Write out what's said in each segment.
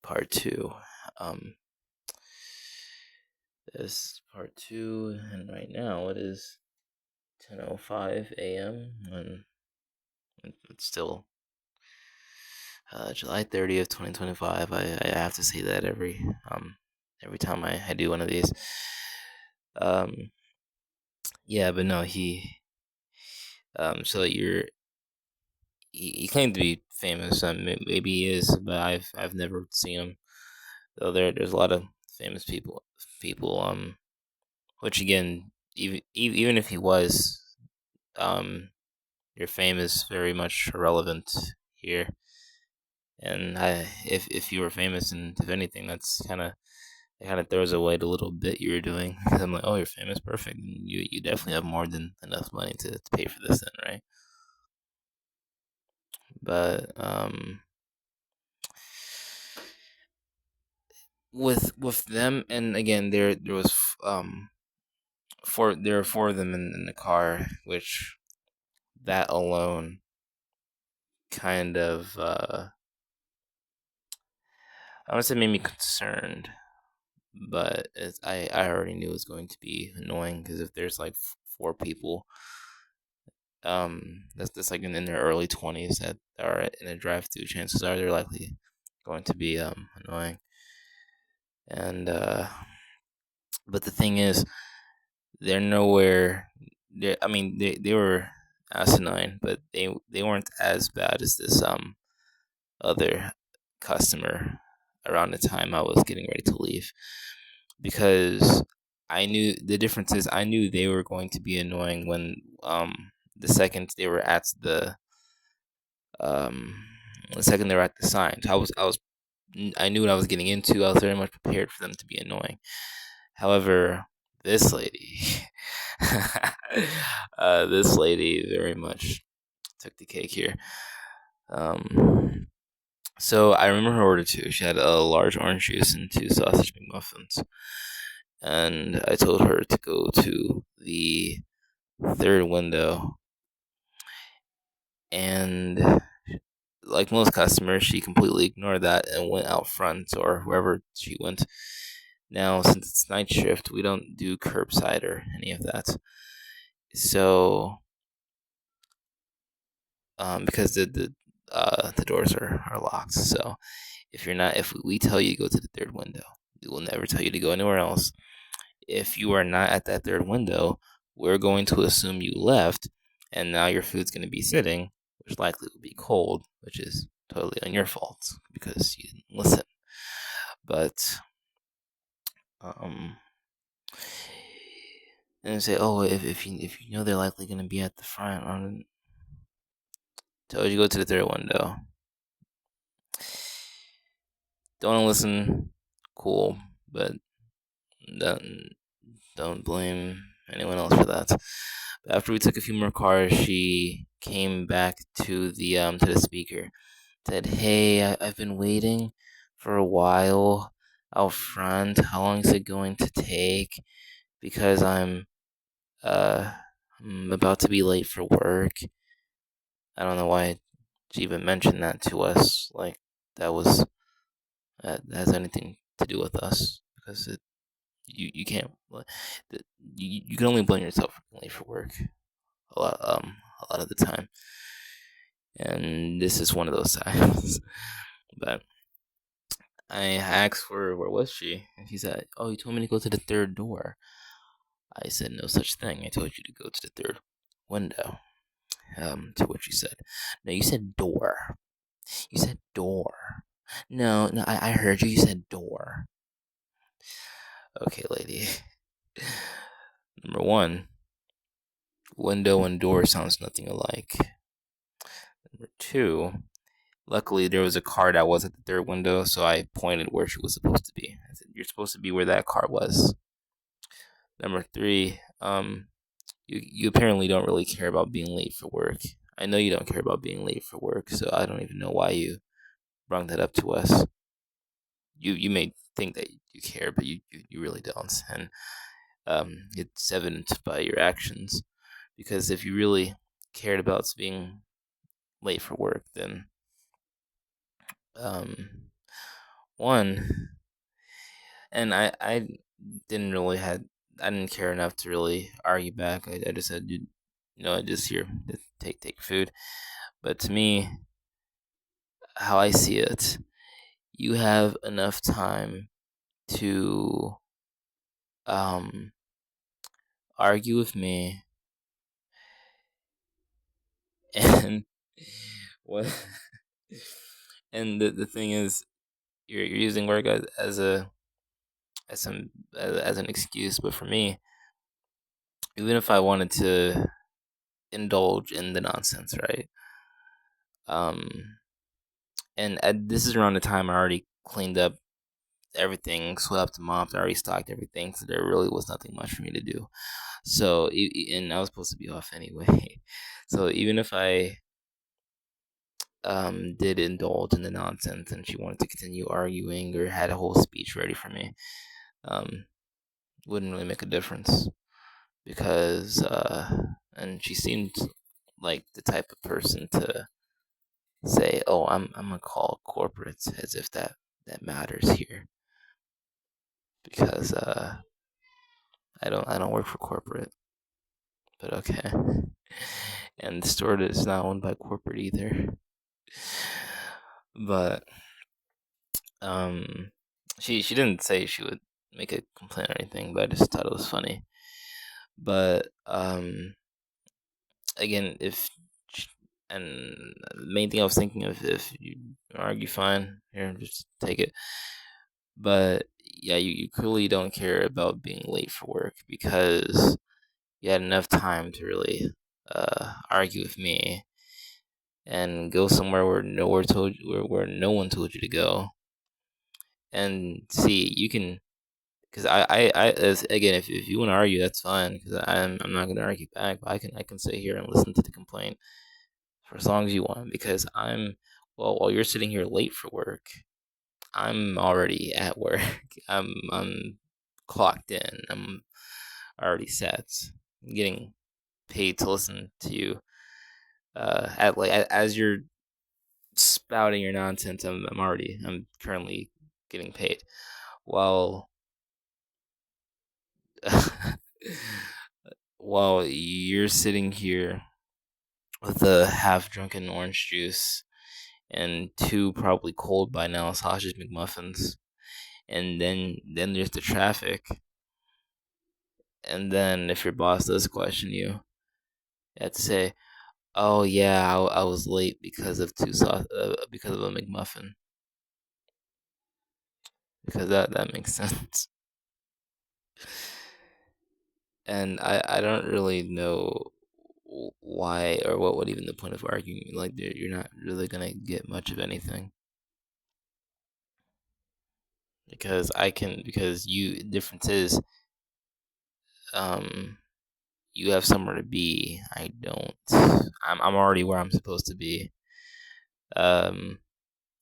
part two. Um, this is part two, and right now it is 10:05 a.m. and it's still July 30th, 2025. I have to say that every time I do one of these. Um, yeah, but no, so he claimed to be famous. Maybe he is, but I've never seen him. Though there's a lot of famous people. Which again, even if he was, um, your fame is very much irrelevant here. And if you were famous, and if anything, it kind of throws away the little bit you were doing. 'Cause I'm like, oh, you're famous, perfect. You definitely have more than enough money to pay for this, then, right? But with them, and again, there was there were four of them in the car, which that alone kind of I want to say made me concerned, but I already knew it was going to be annoying because if there's like four people, that's like in their early 20s that are in a drive-through, chances are they're likely going to be annoying. And but the thing is, they're nowhere. I mean, they were asinine, but they weren't as bad as this other customer around the time I was getting ready to leave, because I knew the difference is I knew they were going to be annoying when the second they were at um the second they were at the signs. I knew what I was getting into. I was very much prepared for them to be annoying. However, this lady, this lady very much took the cake here. Um, so I remember her order too. She had a large orange juice and two sausage McMuffins, and I told her to go to the third window. And like most customers, she completely ignored that and went out front or wherever she went. Now, since it's night shift, we don't do curbside or any of that. So, because the doors are locked. So, if we tell you to go to the third window, we will never tell you to go anywhere else. If you are not at that third window, we're going to assume you left, and now your food's going to be sitting, which likely will be cold, which is totally on your fault because you didn't listen. But um, and say, oh, if you know they're likely going to be at the front, tell you to go to the third window. Don't listen, cool, but don't don't blame anyone else for that. But after we took a few more cars, she came back to the speaker. Said, "Hey, I've been waiting for a while out front. How long is it going to take? Because uh I'm about to be late for work." I don't know why she even mentioned that to us. Like that was that has anything to do with us, because you can't you can only blame yourself for being late for work a lot of the time, and this is one of those times. But I asked her where was she, and she said, "Oh, you told me to go to the third door." I said, "No such thing. I told you to go to the third window." To which she said, "No, you said door. You said door. No, no, I heard you. You said door." Okay, lady. Number one, window and door sounds nothing alike. Number two, luckily there was a car that was at the third window, so I pointed where she was supposed to be. I said, "You're supposed to be where that car was." Number three, you apparently don't really care about being late for work. I know you don't care about being late for work, so I don't even know why you brought that up to us. You may think that you care, but you really don't, and it's evident by your actions. Because if you really cared about being late for work, then um, one, and I didn't really had I didn't care enough to really argue back. I just said, dude, I just here, just take your food. But to me, how I see it, you have enough time to um argue with me and what and the thing is you're using work as a as some as an excuse, but for me, even if I wanted to indulge in the nonsense, right? Um and this is around the time I already cleaned up everything, swept, mopped, I already stocked everything, so there really was nothing much for me to do. So and I was supposed to be off anyway. So even if I did indulge in the nonsense and she wanted to continue arguing or had a whole speech ready for me, um, wouldn't really make a difference because and she seemed like the type of person to say, "Oh, I'm gonna call corporate," as if that matters here because I don't work for corporate, but okay. And the store is not owned by corporate either. But um, she didn't say she would make a complaint or anything, but I just thought it was funny. But again, if and the main thing I was thinking of, if you argue, fine, here, just take it. But yeah, you clearly don't care about being late for work because you had enough time to really argue with me and go somewhere where no one told you to go. And see, you can, because again, if you want to argue, that's fine. Because I'm not gonna argue back. But I can sit here and listen to the complaint for as long as you want. Because while you're sitting here late for work, I'm already at work. I'm clocked in. I'm already set. I'm getting paid to listen to you. As you're spouting your nonsense, I'm currently getting paid. While while you're sitting here with a half drunken orange juice and two probably cold by now sausage McMuffins, and then there's the traffic, and then if your boss does question you, you have to say, "Oh yeah, I was late because of because of a McMuffin," because that makes sense. And I don't really know why or what would even the point of arguing. Like you're not really gonna get much of anything because you difference is um you have somewhere to be. I don't. I'm already where I'm supposed to be. Um,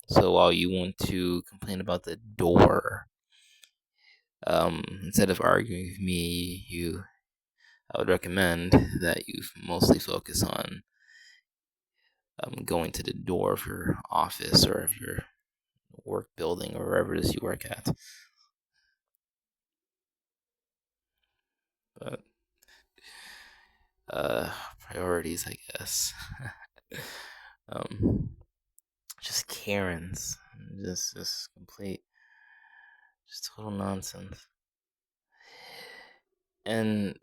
so while you want to complain about the door, instead of arguing with me, I would recommend that you mostly focus on going to the door of your office or of your work building or wherever it is you work at. But priorities, I guess. um, just Karens, just complete, just total nonsense. And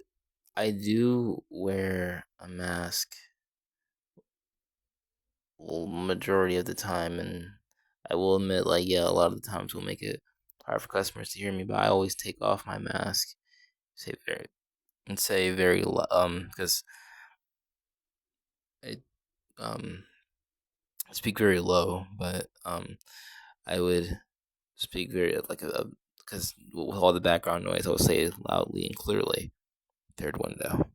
I do wear a mask majority of the time, and I will admit, like, yeah, a lot of the times will make it hard for customers to hear me, but I always take off my mask, say very because I um speak very low, but I would speak very because with all the background noise, I will say it loudly and clearly. Third window,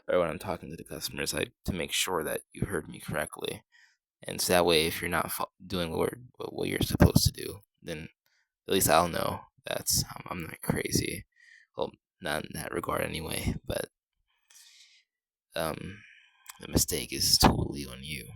or when I'm talking to the customers, I to make sure that you heard me correctly. And so that way, if you're not doing what you're supposed to do, then at least I'll know that's I'm not crazy. Well, not in that regard anyway. But um, the mistake is totally on you.